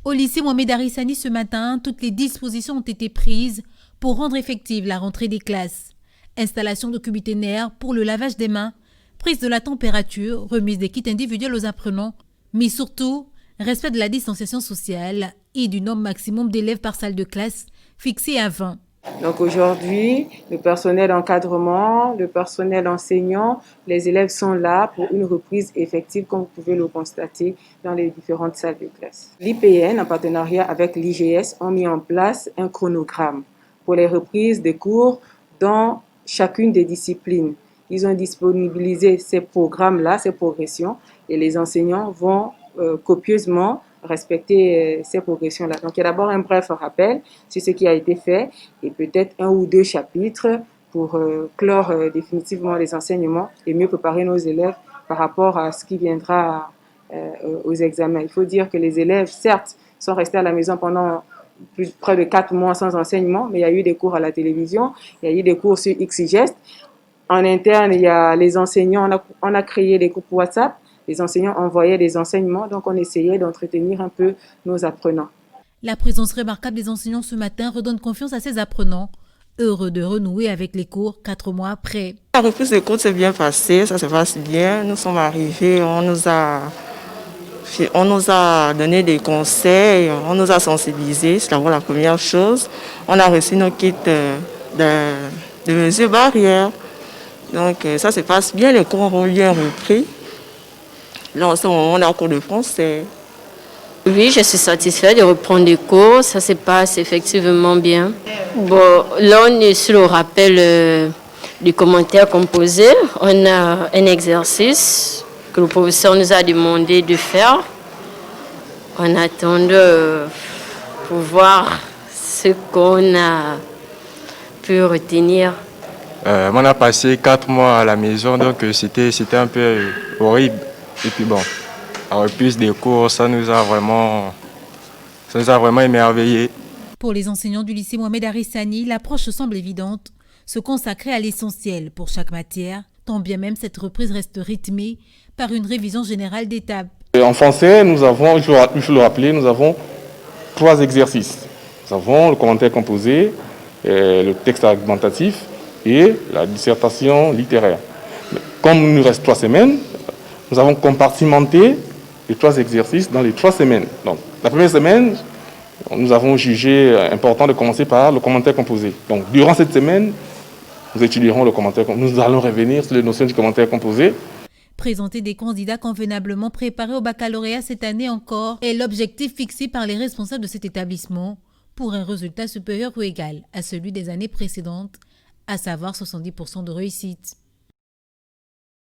Au lycée Mohamed Arissani ce matin, toutes les dispositions ont été prises pour rendre effective la rentrée des classes. Installation de cubiténaires pour le lavage des mains, prise de la température, remise des kits individuels aux apprenants, mais surtout, respect de la distanciation sociale et du nombre maximum d'élèves par salle de classe fixé à 20. Donc aujourd'hui, le personnel d'encadrement, le personnel enseignant, les élèves sont là pour une reprise effective, comme vous pouvez le constater dans les différentes salles de classe. L'IPN, en partenariat avec l'IGS, ont mis en place un chronogramme pour les reprises des cours dans chacune des disciplines. Ils ont disponibilisé ces programmes-là, ces progressions, et les enseignants vont copieusement respecter ces progressions-là. Donc, il y a d'abord un bref rappel sur ce qui a été fait et peut-être un ou deux chapitres pour clore définitivement les enseignements et mieux préparer nos élèves par rapport à ce qui viendra aux examens. Il faut dire que les élèves, certes, sont restés à la maison pendant près de 4 mois sans enseignement, mais il y a eu des cours à la télévision, il y a eu des cours sur XYGEST. En interne, il y a les enseignants, on a créé des groupes WhatsApp. Les enseignants envoyaient des enseignements, donc on essayait d'entretenir un peu nos apprenants. La présence remarquable des enseignants ce matin redonne confiance à ces apprenants, heureux de renouer avec les cours 4 mois après. La reprise des cours s'est bien passée, ça se passe bien. Nous sommes arrivés, on nous a donné des conseils, on nous a sensibilisés, c'est d'abord la première chose. On a reçu nos kits de mesures barrières. Donc ça se passe bien, les cours ont bien repris. Là, en ce moment, on est en cours de français. Oui, je suis satisfaite de reprendre des cours. Ça se passe effectivement bien. Bon, là, on est sur le rappel du commentaire composé. On a un exercice que le professeur nous a demandé de faire. On attend pour voir ce qu'on a pu retenir. On a passé 4 mois à la maison, donc c'était un peu horrible. Et puis bon, la reprise des cours, ça nous a vraiment émerveillés. Pour les enseignants du lycée Mohamed Arissani, l'approche semble évidente, se consacrer à l'essentiel pour chaque matière, tant bien même cette reprise reste rythmée par une révision générale d'étapes. En français, nous avons, il faut le rappeler, nous avons 3 exercices. Nous avons le commentaire composé, le texte argumentatif et la dissertation littéraire. Comme il nous reste 3 semaines, nous avons compartimenté les 3 exercices dans les 3 semaines. Donc, la première semaine, nous avons jugé important de commencer par le commentaire composé. Donc, durant cette semaine, nous étudierons le commentaire composé. Nous allons revenir sur les notions du commentaire composé. Présenter des candidats convenablement préparés au baccalauréat cette année encore est l'objectif fixé par les responsables de cet établissement pour un résultat supérieur ou égal à celui des années précédentes, à savoir 70% de réussite.